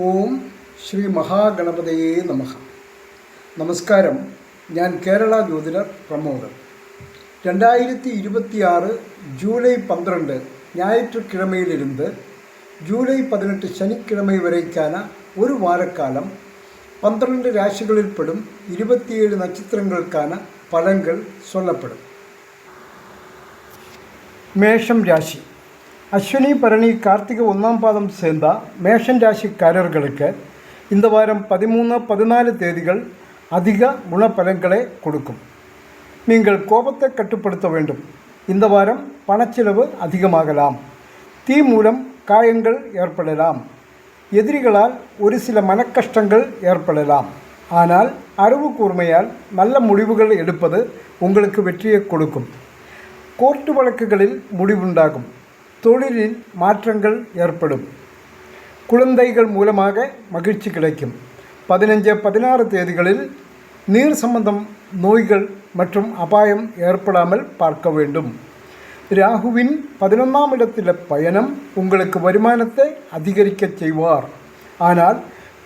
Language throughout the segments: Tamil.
ഓം ശ്രീ മഹാഗണപതയേ നമഃ. നമസ്കാരം. ഞാൻ കേരള ജ്യോതിടർ പ്രമോദ്. 2026 ജൂലൈ 12 ஞாயிற்றுக்கிழமையிலிருந்து ஜூலை 18 சனிக்கிழமை வரைக்கான ஒரு வாரக்காலம் 12 ராசிகளில்படும் 27 நட்சத்திரங்களுக்கான பலன்கள் சொல்லப்படும். மேஷம் ராசி. அஸ்வினி பரணி கார்த்திகை 1ஆம் பாதம் சேர்ந்த மேஷம் ராசிக்காரர்களுக்கு இந்த வாரம் 13-14 தேதிகள் அதிக குணப்பலன்களை கொடுக்கும். நீங்கள் கோபத்தை கட்டுப்படுத்த வேண்டும். இந்த வாரம் பணச்செலவு அதிகமாகலாம். தீ மூலம் காயங்கள் ஏற்படலாம். எதிரிகளால் ஒரு சில மனக்கஷ்டங்கள் ஏற்படலாம். ஆனால் அறிவு கூர்மையால் நல்ல முடிவுகள் எடுப்பது உங்களுக்கு வெற்றியை கொடுக்கும். கோர்ட்டு வழக்குகளில் முடிவுண்டாகும். தொழிலில் மாற்றங்கள் ஏற்படும். குழந்தைகள் மூலமாக மகிழ்ச்சி கிடைக்கும். 15-16 தேதிகளில் நீர் சம்பந்தம் நோய்கள் மற்றும் அபாயம் ஏற்படாமல் பார்க்க வேண்டும். ராகுவின் 11ஆம் இடத்தில் பயணம் உங்களுக்கு வருமானத்தை அதிகரிக்க செய்வார். ஆனால்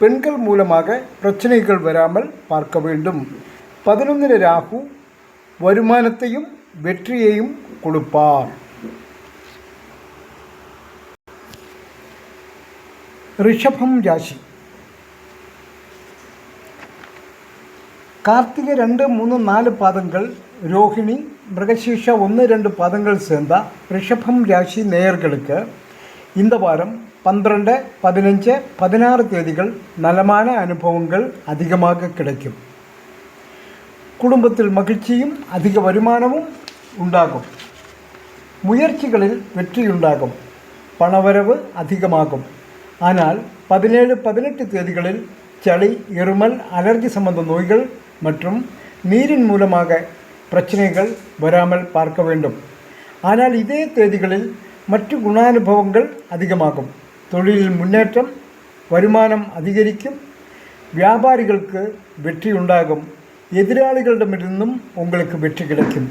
பெண்கள் மூலமாக பிரச்சனைகள் வராமல் பார்க்க வேண்டும். 11 ராகு வருமானத்தையும் வெற்றியையும் கொடுப்பார். ரிஷபம் ராசி. கார்த்திகை 2, 3, 4 பாதங்கள், ரோஹிணி, மிருகசீஷ 1, 2 பாதங்கள் சேர்ந்த ரிஷபம் ராசி நேயர்களுக்கு இந்த வாரம் 12, 15, 16 தேதிகள் நலமான அனுபவங்கள் அதிகமாக கிடைக்கும். குடும்பத்தில் மகிழ்ச்சியும் அதிக வருமானமும் உண்டாகும். முயற்சிகளில் வெற்றியுண்டாகும். பணவரவு அதிகமாகும். ஆனால் 17, 18 தேதிகளில் சளி, இருமல், அலர்ஜி சம்பந்த நோய்கள் மற்றும் நீரின் மூலமாக பிரச்சனைகள் வராமல் பார்க்க வேண்டும். ஆனால் இதே தேதிகளில் மற்ற குணானுபவங்கள் அதிகமாகும். தொழிலில் முன்னேற்றம், வருமானம் அதிகரிக்கும். வியாபாரிகளுக்கு வெற்றி உண்டாகும். எதிராளிகளிடமிருந்தும் உங்களுக்கு வெற்றி கிடைக்கும்.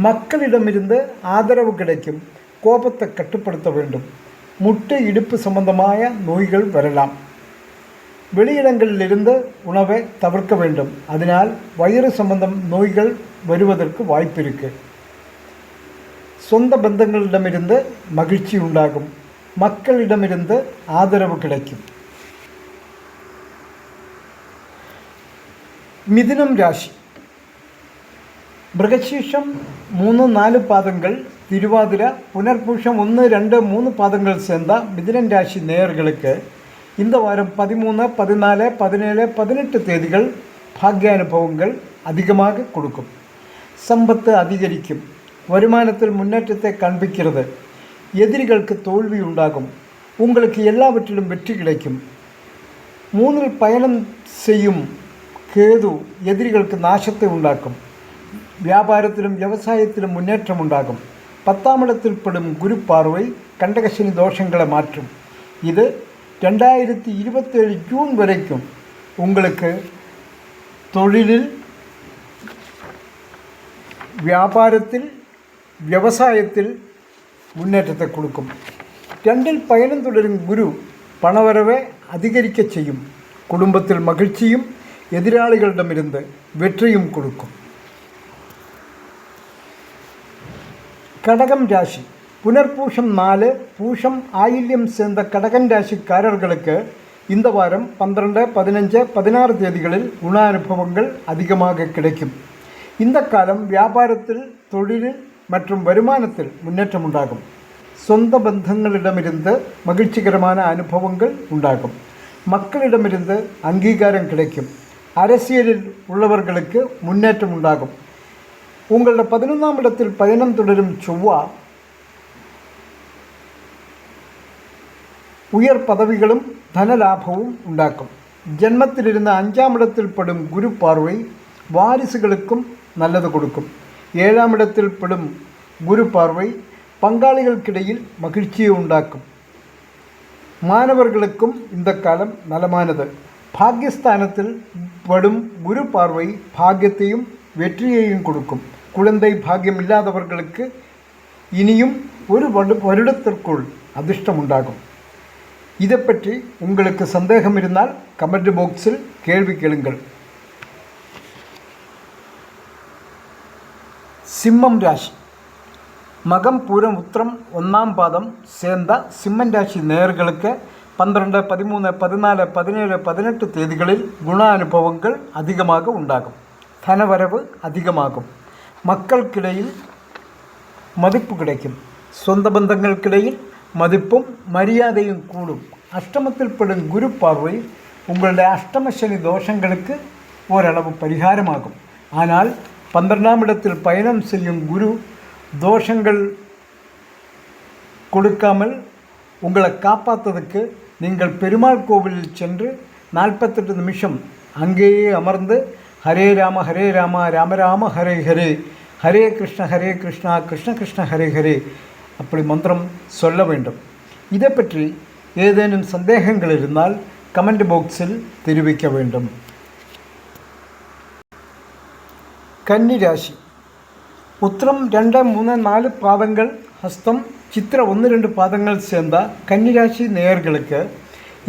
மக்களிடமிருந்து ஆதரவு கிடைக்கும். கோபத்தை கட்டுப்படுத்த வேண்டும். முட்டை, இடுப்பு சம்பந்தമായ நோய்கள் வரலாம். வெளியிடங்களிலிருந்து உணவை தவிர்க்க வேண்டும். அதனால் வயிறு சம்பந்தம் நோய்கள் வருவதற்கு வாய்ப்பு இருக்கு. சொந்த பந்தங்களிடமிருந்து மகிழ்ச்சி உண்டாகும். மக்களிடமிருந்து ஆதரவு கிடைக்கும். மிதுனம் ராசி. மிருகசீஷம் 3, 4 பாதங்கள், திருவாதிரை, புனர்பூஷம் 1, 2, 3 பாதங்கள் சேர்ந்த மிதுனம் ராசி நேயர்களுக்கு இந்த வாரம் 13, 14, 17, 18 தேதிகள் பாக்கிய அனுபவங்கள் அதிகமாக கொடுக்கும். சம்பத்து அதிகரிக்கும். வருமானத்தில் முன்னேற்றத்தை காண்பிக்கிறது. எதிரிகளுக்கு தோல்வி உண்டாகும். உங்களுக்கு எல்லாவற்றிலும் வெற்றி கிடைக்கும். 3இல் பயணம் செய்யும் கேது எதிரிகளுக்கு நாசத்தை உண்டாக்கும். வியாபாரத்திலும் விவசாயத்திலும் முன்னேற்றம் உண்டாகும். 10ஆம் இடத்தில் படும் குரு பார்வை கண்டகசனி தோஷங்களை மாற்றும். இது 2027 ஜூன் வரைக்கும் உங்களுக்கு தொழிலில், வியாபாரத்தில், விவசாயத்தில் முன்னேற்றத்தை கொடுக்கும். 2இல் பயணம் தொடரும் குரு பணவரவை அதிகரிக்க செய்யும். குடும்பத்தில் மகிழ்ச்சியும் எதிராளிகளிடமிருந்து வெற்றியும் கொடுக்கும். கடகம் ராசி. புனர்பூஷம் 4, பூஷம், ஆயில்யம் சேர்ந்த கடகம் ராசிக்காரர்களுக்கு இந்த வாரம் 12, 15, 16 தேதிகளில் குண அனுபவங்கள் அதிகமாக கிடைக்கும். இந்த காலம் வியாபாரத்தில், தொழிலில் மற்றும் வருமானத்தில் முன்னேற்றம் உண்டாகும். சொந்த பந்தங்களிடமிருந்து மகிழ்ச்சிகரமான அனுபவங்கள் உண்டாகும். மக்களிடமிருந்து அங்கீகாரம் கிடைக்கும். அரசியலில் உள்ளவர்களுக்கு முன்னேற்றம் உண்டாகும். உங்களோட 11ஆம் இடத்தில் பயணம் தொடரும் செவ்வா உயர் பதவிகளும் தன லாபமும் உண்டாக்கும். ஜென்மத்திலிருந்து 5ஆம் இடத்தில் படும் குரு பார்வை வாரிசுகளுக்கும் நல்லது கொடுக்கும். 7ஆம் இடத்தில் படும் குரு பார்வை பங்காளிகளுக்கிடையில் மகிழ்ச்சியை உண்டாக்கும். மாணவர்களுக்கும் இந்த காலம் நலமானது. பாகிஸ்தானத்தில் படும் குரு பார்வை பாக்கியத்தையும் வெற்றியையும் கொடுக்கும். குழந்தை பாக்கியம் இல்லாதவர்களுக்கு இனியும் ஒரு வருடத்திற்குள் அதிர்ஷ்டம் உண்டாகும். இதை பற்றி உங்களுக்கு சந்தேகம் இருந்தால் கமெண்ட் பாக்ஸில் கேள்வி கேளுங்கள். சிம்மம் ராசி. மகம் பூரம் உத்திரம் 1ஆம் பாதம் சேர்ந்த சிம்மம் ராசி நேயர்களுக்கு 12, 13, 14, 17, 18 தேதிகளில் குண அனுபவங்கள் அதிகமாக உண்டாகும். தனவரவு அதிகமாகும். மக்களுக்கிடையில் மதிப்பு கிடைக்கும். சொந்த பந்தங்களுக்கிடையில் மதிப்பும் மரியாதையும் கூடும். அஷ்டமத்தில் படும் குரு பார்வை உங்களுடைய அஷ்டம சனி தோஷங்களுக்கு ஓரளவு பரிகாரமாகும். ஆனால் 12ஆம் இடத்தில் பயணம் செய்யும் குரு தோஷங்கள் கொடுக்காமல் உங்களை காப்பாற்றுவதற்கு நீங்கள் பெருமாள் கோவிலில் சென்று 48 நிமிஷம் அங்கேயே அமர்ந்து ஹரே ராம ராம ராம ஹரே ஹரே, ஹரே கிருஷ்ணா கிருஷ்ண கிருஷ்ண ஹரே ஹரே அப்படி மந்திரம் சொல்ல வேண்டும். இதை பற்றி ஏதேனும் சந்தேகங்கள் இருந்தால் கமெண்ட் பாக்ஸில் தெரிவிக்க வேண்டும். கன்னி ராசி. உத்திரம் 2, 3, 4 பாதங்கள், ஹஸ்தம், சித்திர 1, 2 பாதங்கள் சேர்ந்த கன்னிராசி நேயர்களுக்கு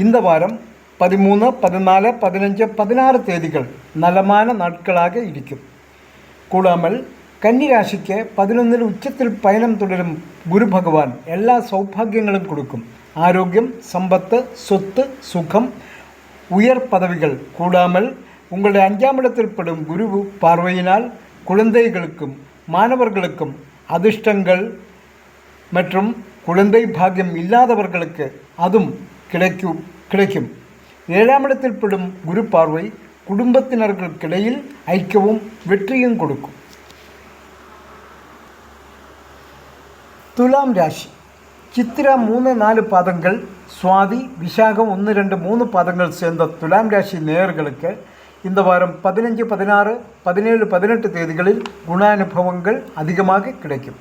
இந்த வாரம் 13, 14, 15, 16 தேதிகள் நலமான நாட்களாக இருக்கும். கூடாமல் கன்னிராசிக்கு 11 உச்சத்தில் பயணம் தொடரும் குரு பகவான் எல்லா சௌபாகியங்களும் கொடுக்கும். ஆரோக்கியம், சம்பத்து, சொத்து, சுகம், உயர் பதவிகள் கூடாமல் உங்களுடைய 5ஆம் இடத்தில் படும் குரு பார்வையினால் குழந்தைகளுக்கும் மாணவர்களுக்கும் அதிர்ஷ்டங்கள் மற்றும் குழந்தை பாக்கியம் இல்லாதவர்களுக்கு அதுவும் கிடைக்கும். 7ஆம் இடத்தில் படும் குரு பார்வை குடும்பத்தினர்களுக்கிடையில் ஐக்கியமும் வெற்றியும் கொடுக்கும். துலாம் ராசி. சித்திரா 3, 4 பாதங்கள், சுவாதி, விசாகம் 1, 2, 3 பாதங்கள் சேர்ந்த துலாம் ராசி நேயர்களுக்கு இந்த வாரம் 15, 16, 17, 18 தேதிகளில் குண அனுபவங்கள் அதிகமாக கிடைக்கும்.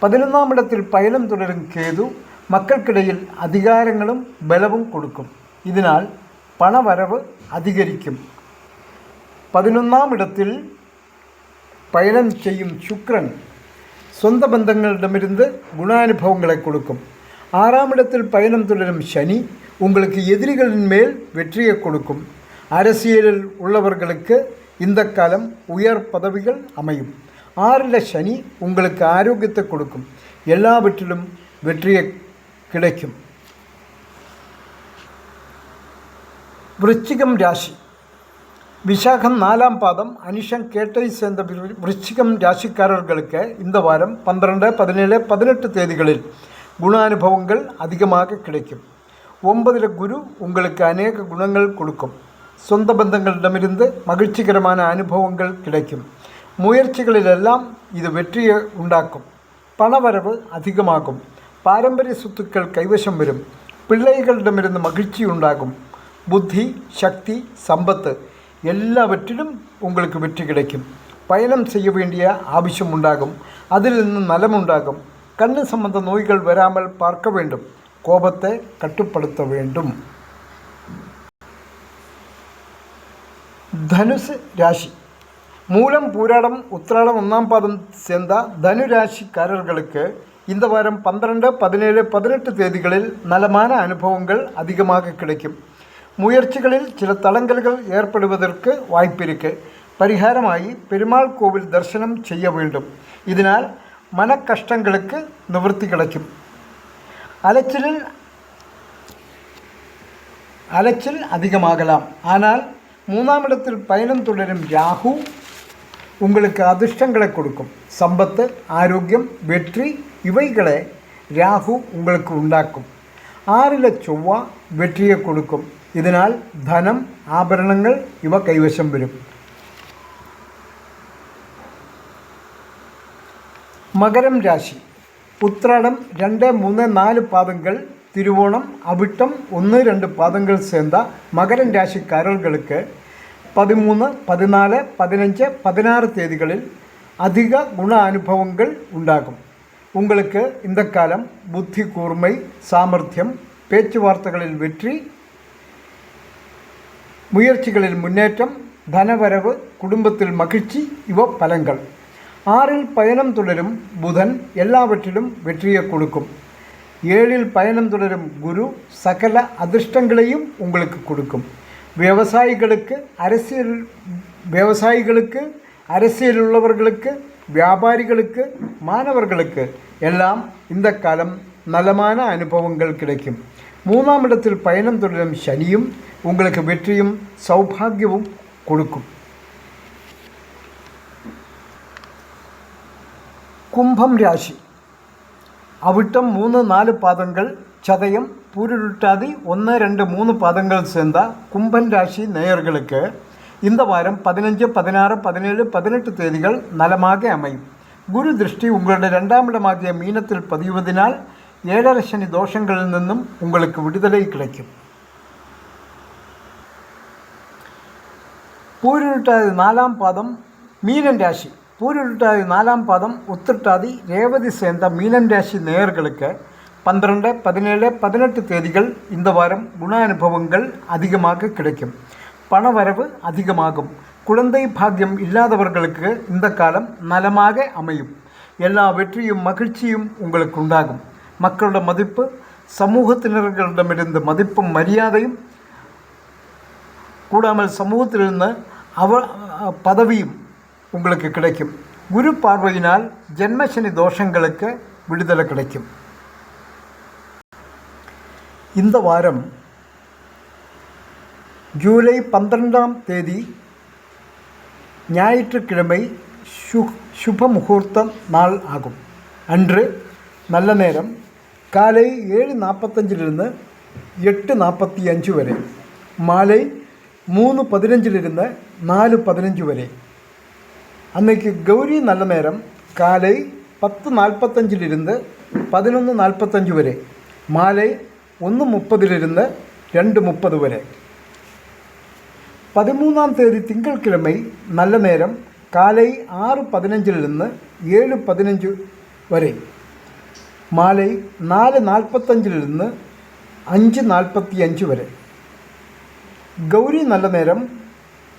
11ஆம் இடத்தில் பயணம் தொடரும் கேது மக்களுக்கிடையில் அதிகாரங்களும் பலமும் கொடுக்கும். இதனால் பண வரவு அதிகரிக்கும். 11ஆம் இடத்தில் பயணம் செய்யும் சுக்கிரன் சொந்த பந்தங்களிடமிருந்து குண அனுபவங்களை கொடுக்கும். 6ஆம் இடத்தில் பயணம் தொடரும் சனி உங்களுக்கு எதிரிகளின் மேல் வெற்றியை கொடுக்கும். அரசியலில் உள்ளவர்களுக்கு இந்த காலம் உயர் பதவிகள் அமையும். 6ல் சனி உங்களுக்கு ஆரோக்கியத்தை கொடுக்கும். எல்லாவற்றிலும் வெற்றியை கிடைக்கும். விருச்சிகம் ராசி. விசாகம் 4ஆம் பாதம், அனிஷம், கேட்டை சேர்ந்த விருச்சிகம் ராசிக்காரர்களுக்கு இந்த வாரம் 12, 17, 18 தேதிகளில் குண அனுபவங்கள் அதிகமாக கிடைக்கும். 9ல் குரு உங்களுக்கு அநேக குணங்கள் கொடுக்கும். சொந்த பந்தங்களிடமிருந்து மகிழ்ச்சிகரமான அனுபவங்கள் கிடைக்கும். முயற்சிகளிலெல்லாம் இது வெற்றியை உண்டாக்கும். பணவரவு அதிகமாகும். பாரம்பரிய சொத்துக்கள் கைவசம் வரும். பிள்ளைகளிடமிருந்து மகிழ்ச்சி உண்டாகும். புத்தி, சக்தி, சம்பத்து எல்லாவற்றிலும் உங்களுக்கு வெற்றி கிடைக்கும். பயணம் செய்ய வேண்டிய ஆവശ്யம் உண்டாகும். அதில் இருந்து நலம் உண்டாகும். கண்ணு சம்பந்த நோய்கள் வராமல் பார்க்க வேண்டும். கோபத்தை கட்டுப்படுத்த வேண்டும். தனுசு ராசி. மூலம், பூராடம், உத்திராடம் 1ஆம் பாதம் சேர்ந்த தனு ராசிக்காரர்களுக்கு இந்த வாரம் 12, 17, 18 தேதிகளில் நலமான அனுபவங்கள் அதிகமாக கிடைக்கும். முயற்சிகளில் சில தடங்கல்கள் ஏற்படுவதற்கு வாய்ப்பிருக்கு. பரிகாரமாகி பெருமாள் கோவில் தரிசனம் செய்ய வேண்டும். இதனால் மன கஷ்டங்களுக்கு நிவர்த்தி கிடைக்கும். அலைச்சல் அதிகமாகலாம். ஆனால் 3ஆம் இடத்தில் பயணம் தொடரும் ராகு உங்களுக்கு அதிர்ஷ்டங்களை கொடுக்கும். சம்பத்து, ஆரோக்கியம், வெற்றி இவைகளை ராகு உங்களுக்கு உண்டாக்கும். 6ல் செவ்வாய் வெற்றியை கொடுக்கும். இதனால் தனம், ஆபரணங்கள் இவ கைவசம் வரும். மகரம் ராசி. உத்திராடம் 2, 3, 4 பாதங்கள், திருவோணம், அவிட்டம் 1, 2 பாதங்கள் சேர்ந்த மகரம் ராசிக்காரர்களுக்கு 13, 14, 15, 16 தேதிகளில் அதிக குண அனுபவங்கள் உண்டாகும். உங்களுக்கு இந்த காலம் புத்தி கூர்மை, சாமர்த்தியம், பேச்சுவார்த்தைகளில் வெற்றி, முயற்சிகளில் முன்னேற்றம், தனவரவு, குடும்பத்தில் மகிழ்ச்சி இவ பலங்கள். 6ல் பயணம் தொடரும் புதன் எல்லாவற்றிலும் வெற்றியை கொடுக்கும். ஏழில் பயணம் தொடரும் குரு சகல அதிர்ஷ்டங்களையும் உங்களுக்கு கொடுக்கும். விவசாயிகளுக்கு அரசியல் உள்ளவர்களுக்கு, வியாபாரிகளுக்கு, மாணவர்களுக்கு எல்லாம் இந்த காலம் நலமான அனுபவங்கள் கிடைக்கும். 3ஆம் இடத்தில் பயணம் தொடரும் சனியும் உங்களுக்கு வெற்றியும் சௌபாகியமும் கொடுக்கும். கும்பம் ராசி. அவிட்டம் 3, 4 பாதங்கள், சதயம், பூரிருட்டாதி 1, 2, 3 பாதங்கள் சேர்ந்தால் கும்பன் ராசி நேயர்களுக்கு இந்த வாரம் 15, 16, 17, 18 தேதிகள் நலமாக அமையும். குரு திருஷ்டி உங்களுடைய 2ஆம் இடமாகிய மீனத்தில் பதிவதனால் 7.5 சனி தோஷங்களில் நின்றும் உங்களுக்கு விடுதலை கிடைக்கும். பூரிருட்டாதி 4ஆம் பாதம் மீனன் ராசி. பூரிருட்டாதி 4ஆம் பாதம் உத்திரட்டாதி ரேவதி சேர்ந்த மீனம் ராசி நேயர்களுக்கு 12, 17, 18 தேதிகள் இந்த வாரம் குண அனுபவங்கள் அதிகமாக கிடைக்கும். பணவரவு அதிகமாகும். குழந்தை பாக்கியம் இல்லாதவர்களுக்கு இந்த காலம் நலமாக அமையும். எல்லா வெற்றியும் மகிழ்ச்சியும் உங்களுக்கு உண்டாகும். மக்களோட மதிப்பு, சமூகத்தினர்களிடமிருந்து மதிப்பும் மரியாதையும் கூடாமல் சமூகத்திலிருந்து பதவியும் உங்களுக்கு கிடைக்கும். குரு பார்வையினால் ஜென்மசனி தோஷங்களுக்கு விடுதலை கிடைக்கும். இந்த வாரம் ஜூலை 12ஆம் தேதி ஞாயிற்றுக்கிழமை சுப முகூர்த்த நாள் ஆகும். அன்று நல்ல நேரம் காலை 7:45 8:45 வரை, மாலை 3:15 4:15 வரை. அன்னைக்கு கௌரி நல்ல நேரம் காலை 10:45 11:45 வரை, மாலை 1:30 2:30 வரை. 13ஆம் தேதி திங்கட்கிழமை நல்ல நேரம் காலை 6:15 7:15 வரை, மாலை 4:45 5:45 வரை. கௌரி நல்ல நேரம்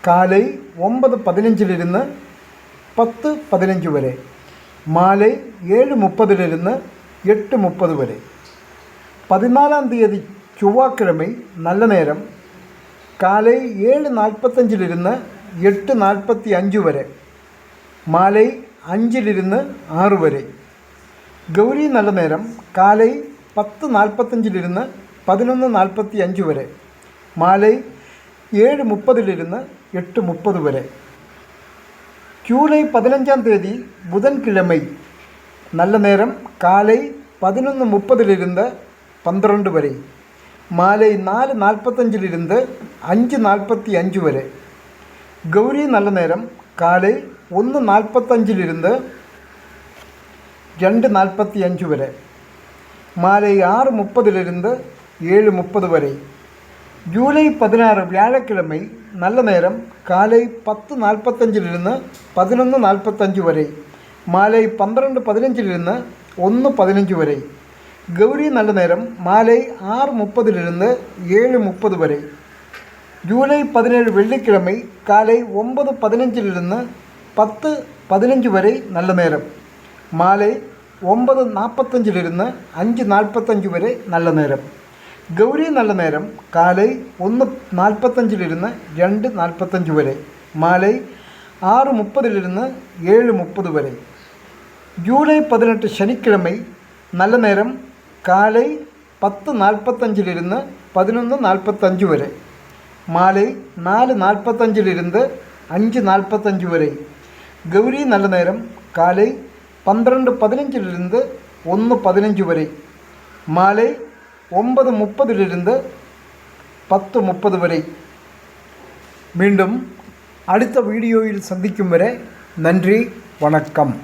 காலை 9:15 10:15 வரை, மாலை 7:30 8:30 வரை. 14ஆம் தேதி செவ்வாய்க்கிழமை நல்ல நேரம் காலை 7:45 8:45 வரை, மாலை 5 6 வரை. கௌரி நல்ல நேரம் காலை 10:45 11:45 வரை, மாலை 7:30 8:30 வரை. ஜூலை 15ஆம் தேதி புதன்கிழமை நல்ல நேரம் காலை 11:30 12 வரை, மாலை 4:45 5:45 வரை. கௌரி நல்ல நேரம் காலை 1:45 2:45 வரை, மாலை 6:30 7:30 வரை. ஜூலை 16 வியாழக்கிழமை நல்ல நேரம் காலை 10:45 11:45 வரை, மாலை 12:15 1:15 வரை. கௌரி நல்ல நேரம் மாலை 6:30 7:30 வரை. ஜூலை 17 வெள்ளிக்கிழமை காலை 9:15 10:15 வரை நல்ல நேரம், மாலை 9:45 5:45 வரை நல்ல நேரம். கௌரி நல்ல நேரம் காலை 1:45 2:45 வரை, மாலை 6:30 7:30 வரை. ஜூலை 18 சனிக்கிழமை நல்ல நேரம் காலை 10:45 11:45 வரை, மாலை 4:45 5:45 வரை. கௌரி நல்ல நேரம் காலை 12:15 1:15 வரை, மாலை 9:30 10:30 வரை. மீண்டும் அடுத்த வீடியோவில் சந்திக்கும் வரை நன்றி, வணக்கம்.